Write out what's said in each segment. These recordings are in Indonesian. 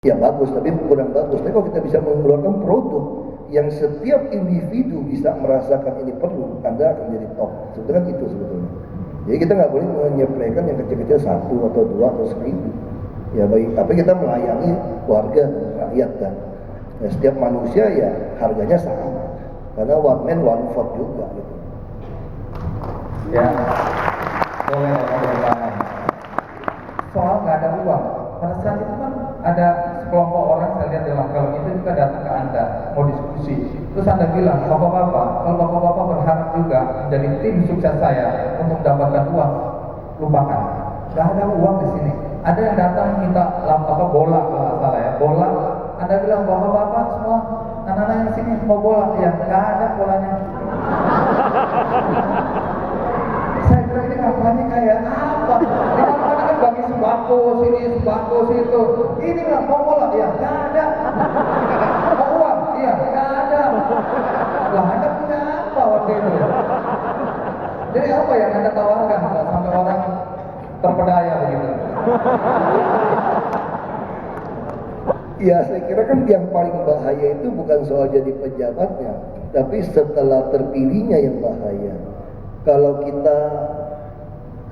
ya bagus, tapi kurang bagus. Tapi kalau kita bisa mengeluarkan produk yang setiap individu bisa merasakan ini perlu, Anda akan jadi top. Sebetulnya kan itu sebetulnya. Jadi kita nggak boleh menyepelekan yang kecil-kecil 1 atau 2 atau 1000. Ya baik, tapi kita melayani warga dan rakyat kan. Ya, setiap manusia ya harganya sama. Karena one man one vote juga gitu. Ya, boleh bertanya. Soal nggak ada uang, pada saat itu kan ada sekelompok orang, saya lihat dalam film itu juga datang ke Anda mau diskusi. Terus Anda bilang, bapak-bapak, kalau bapak-bapak berharap juga menjadi tim sukses saya untuk mendapatkan uang, lupakan. Nggak ada uang di sini. Ada yang datang minta bola, kalau nggak salah ya, bola. Anda bilang, bapak-bapak semua, anak-anak yang sini mau bola, ya nggak ada bolanya. Saya kira ini kampanye kayak apa? Ini kampanye kan bagi sembako sini, sembako situ. Ini lah mau bola, ya nggak ada. Mau uang, iya nggak ada. Lah Anda punya apa waktu itu? Jadi apa yang Anda tawarkan sampai orang terpedaya begitu? Ya saya kira kan yang paling bahaya itu bukan soal jadi pejabatnya, tapi setelah terpilihnya yang bahaya. Kalau kita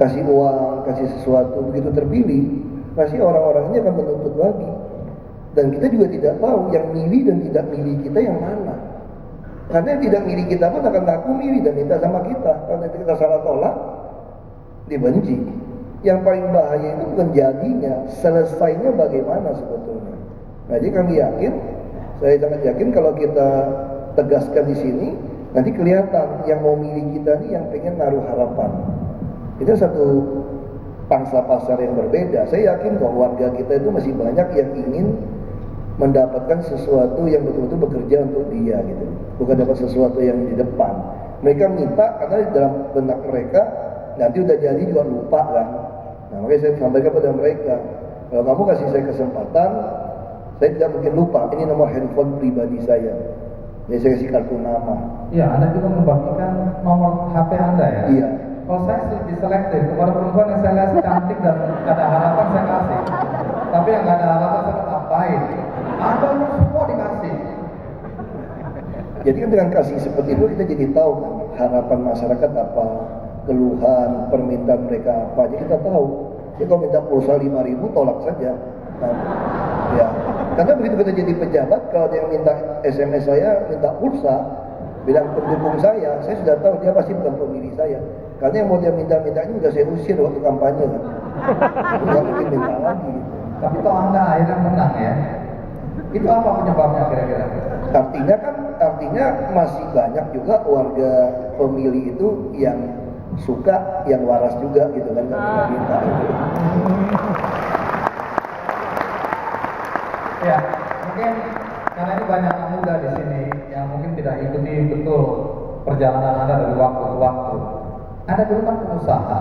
kasih uang, kasih sesuatu begitu terpilih, pasti orang-orang ini akan menuntut lagi. Dan kita juga tidak tahu yang milih dan tidak milih kita yang mana. Karena yang tidak milih kita pun akan ngaku milih dan minta sama kita. Karena kita salah tolak, dibenci. Yang paling bahaya itu bukan jadinya, selesainya bagaimana sebetulnya. Nah, jadi kami yakin, saya sangat yakin kalau kita tegaskan di sini, nanti kelihatan yang mau milih kita ini yang pengen naruh harapan. Itu satu pangsa pasar yang berbeda. Saya yakin bahwa warga kita itu masih banyak yang ingin mendapatkan sesuatu yang betul-betul bekerja untuk dia gitu. Bukan dapat sesuatu yang di depan. Mereka minta karena di dalam benak mereka nanti udah jadi juga lupa kan. Nah, makanya saya sampaikan kepada mereka, kalau kamu kasih saya kesempatan, saya tidak mungkin lupa. Ini nomor handphone pribadi saya. Jadi saya kasih kartu nama. Iya, Anda juga membagikan nomor HP Anda ya? Iya. Kalau saya lebih selektif, kepada perempuan yang saya lihat cantik dan gak ada harapan saya kasih. Tapi yang gak ada harapan saya ngapain? Anda semua dikasih. Jadi kan dengan kasih seperti itu kita jadi tahu kan harapan masyarakat apa, keluhan, permintaan mereka apa. Jadi kita tahu. Jadi kalau minta pulsa 5.000 tolak saja. Nah, ya. Karena begitu kita jadi pejabat, kalau ada yang minta SMS saya, minta pulsa, bilang pendukung saya sudah tahu dia pasti bukan pemilih saya. Karena yang mau dia minta-minta ini udah saya usir waktu kampanye kan. Nggak mungkin minta lagi. Tapi toh Anda akhirnya menang ya. Itu apa penyebabnya kira-kira? Artinya masih banyak juga warga pemilih itu yang suka, yang waras juga gitu kan, nggak minta. Ya, mungkin karena ini banyak anak muda di sini yang mungkin tidak ikuti betul perjalanan Anda dari waktu ke waktu. Anda dulu kan pengusaha.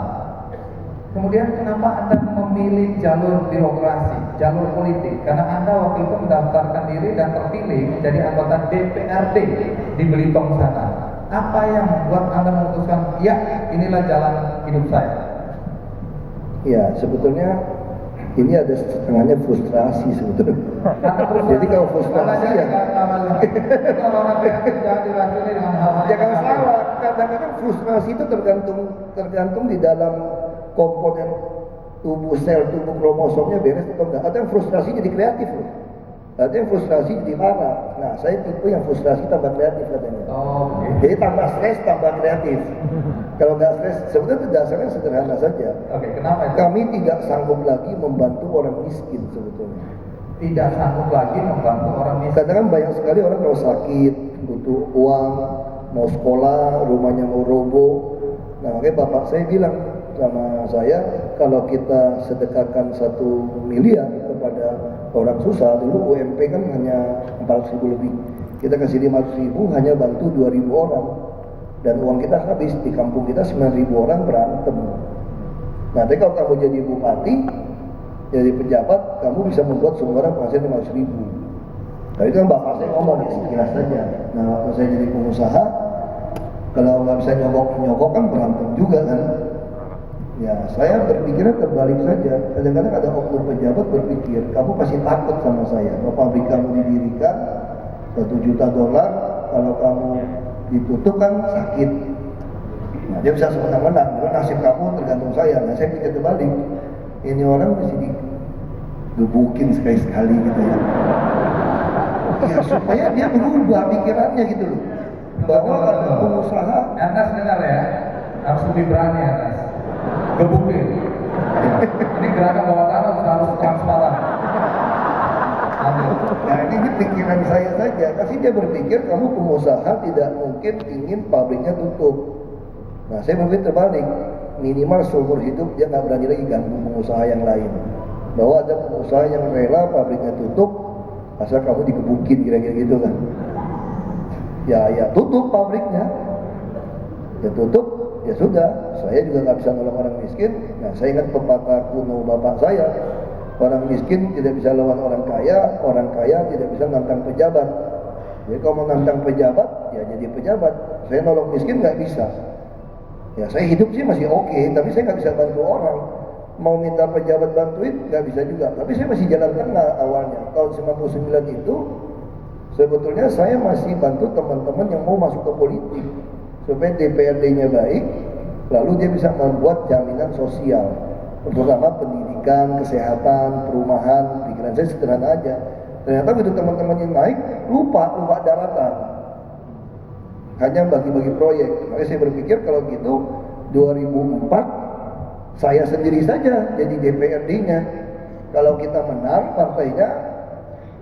Kemudian kenapa Anda memilih jalur birokrasi, jalur politik? Karena Anda waktu itu mendaftarkan diri dan terpilih menjadi anggota DPRD di Belitung sana. Apa yang membuat Anda memutuskan, ya inilah jalan hidup saya? Ya, sebetulnya ini ada setengahnya frustrasi sebetulnya. Jadi kalau frustrasi ya jangan salah. Kadang-kadang frustrasi itu tergantung di dalam komponen tubuh sel, tubuh kromosomnya beres atau enggak. Ada yang frustrasi jadi kreatif loh. Ada yang frustrasi jadi marah. Nah, saya tipe yang frustrasi tambah kreatif katanya. Oh, okay. Jadi tambah stres tambah kreatif. Kalau nggak stres, sebetulnya dasarnya sederhana saja. Oke, kenapa itu? Kami tidak sanggup lagi membantu orang miskin sebetulnya. Tidak sanggup lagi membantu orang miskin. Karena kan banyak sekali orang kalau sakit, butuh uang, mau sekolah, rumahnya mau roboh. Nah, makanya bapak saya bilang sama saya, kalau kita sedekahkan 1 miliar kepada orang susah, dulu UMP kan hanya 400.000 lebih. Kita kasih 500.000 hanya bantu 2.000 orang. Dan uang kita habis, di kampung kita 9.000 orang berantem. Nah, tapi kalau kamu jadi bupati, jadi pejabat, kamu bisa membuat semua orang penghasilan 500.000. Nah, itu kan bapak saya ngomong ya, sekilas saja. Nah, waktu saya jadi pengusaha, kalau nggak bisa nyogok kan berantem juga kan. Ya, saya berpikirnya terbalik saja. Kadang-kadang ada oknum pejabat berpikir, kamu pasti takut sama saya. Kalau pabrik kamu didirikan, $1 juta, kalau kamu ditutup kan sakit. Nah, dia bisa semenang-menang, karena nasib kamu tergantung saya. Nah, saya pikir terbalik. Ini orang mesti digebukin sekali-sekali gitu ya. Ya, supaya dia berubah pikirannya gitu loh. Bahwa ada pengusaha. Anas dengar ya, harus lebih berani Anas. Gebukin. Ini gerakan bawah tanah harus transparan. Nah ini pikiran saya saja. Kasih dia berpikir kamu pengusaha tidak mungkin ingin pabriknya tutup. Nah saya berpikir terbalik. Minimal seumur hidup dia nggak berani lagi ganggu pengusaha yang lain. Bahwa ada pengusaha yang rela pabriknya tutup, asal kamu digebukin kira-kira gitu kan. Ya tutup pabriknya. Ya tutup, ya sudah. Saya juga nggak bisa nolong orang miskin. Nah saya ingat pepatah kuno bapak saya. Orang miskin tidak bisa lawan orang kaya tidak bisa nantang pejabat. Jadi kalau mau nantang pejabat, ya jadi pejabat. Saya nolong miskin nggak bisa. Ya saya hidup sih masih oke, tapi saya nggak bisa bantu orang. Mau minta pejabat bantuin, nggak bisa juga. Tapi saya masih jalan tengah awalnya. Tahun 99 itu, sebetulnya saya masih bantu teman-teman yang mau masuk ke politik. Supaya DPRD-nya baik, lalu dia bisa membuat jaminan sosial. Terutama pendidikan, kesehatan, perumahan. Pikiran saya sederhana aja. Ternyata begitu teman-teman yang naik, lupa daratan. Hanya bagi-bagi proyek. Makanya saya berpikir kalau gitu 2004 saya sendiri saja jadi DPRD-nya. Kalau kita menang partainya,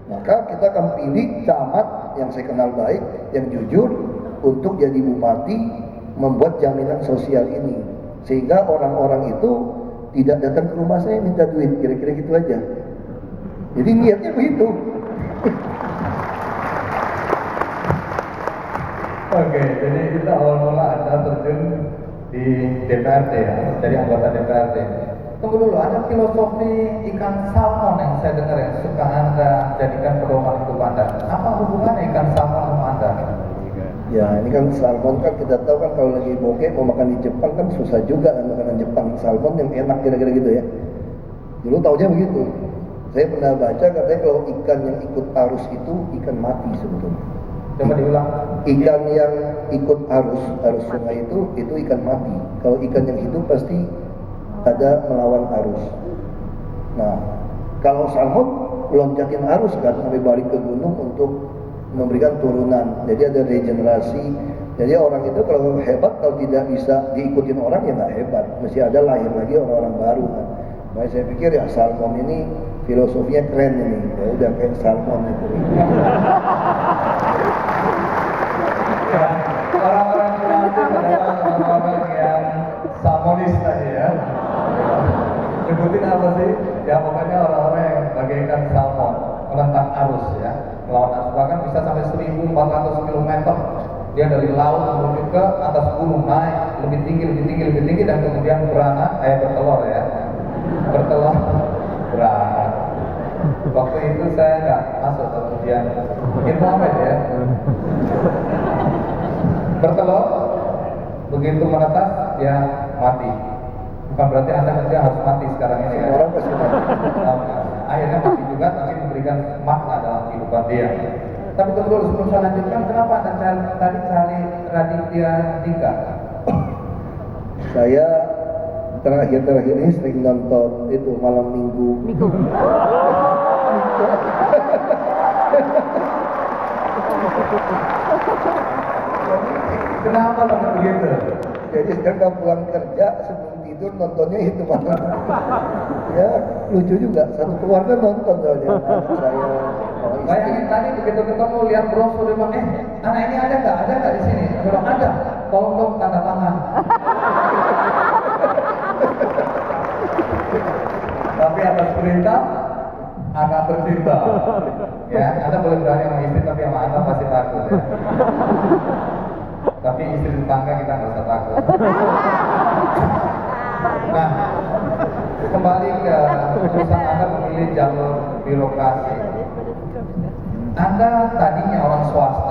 maka kita akan pilih camat yang saya kenal baik, yang jujur untuk jadi bupati, membuat jaminan sosial ini. Sehingga orang-orang itu tidak datang ke rumah saya minta duit, kira-kira gitu aja. Jadi niatnya begitu. Oke, jadi kita awal mula Anda terjun di DPRD ya, dari anggota DPRD. Tunggu dulu, ada filosofi ikan salmon yang saya dengar yang suka Anda jadikan pedoman hidup Anda. Apa hubungannya ikan salmon sama Anda? Ya ini kan salmon kan kita tahu kan kalau lagi bokeh mau makan di Jepang kan susah juga kan makanan Jepang. Salmon yang enak kira-kira gitu ya. Dulu taunya begitu. Saya pernah baca katanya kalau ikan yang ikut arus itu ikan mati sebetulnya. Coba diulang. Ikan yang ikut arus sungai itu ikan mati. Kalau ikan yang hidup pasti ada melawan arus. Nah, kalau salmon loncatin arus kan sampai balik ke gunung untuk memberikan turunan. Jadi ada regenerasi. Jadi orang itu kalau hebat, kalau tidak bisa diikutin orang ya nggak hebat. Mesti ada lahir lagi orang-orang baru kan. Nah saya pikir ya salmon ini filosofinya keren ini. Ya udah kayak salmon itu. Orang-orang itu adalah orang-orang yang salmonis tadi ya. Sebutin apa sih? Ya pokoknya orang-orang yang bagaikan salmon, menentang arus ya. Melawan arus bahkan bisa sampai 1.400 km. Dia dari laut menuju ke atas gunung, naik lebih tinggi dan kemudian beranak, bertelur ya. Bertelur, beranak. Waktu itu saya nggak masuk kemudian mungkin Muhammad ya. Bertelur, begitu menetas dia mati. Bukan berarti Anda kerja harus mati sekarang ini ya. Orang pasti mati. Akhirnya mati juga, tapi memberikan makna dalam kehidupan dia. Tapi tunggu dulu, sebelum saya lanjutkan, kenapa Anda tadi cari Raditya Dika? Saya terakhir ini sering nonton itu malam minggu. Kenapa begitu? Jadi sekarang kalau pulang kerja sebelum tidur nontonnya itu malam. Ya lucu juga, satu keluarga nonton soalnya. Anak saya, Bayangin tadi begitu ketemu lihat brosur dia bilang, anak ini ada nggak di sini? Kalau ada, tolong dong tanda tangan. Tapi atas perintah anak tercinta. Ya, Anda boleh berani sama istri, tapi sama anak pasti takut ya. Tapi istri tetangga kita nggak usah takut. Nah, kembali ke urusan Anda memilih jalur birokrasi. Anda tadinya orang swasta.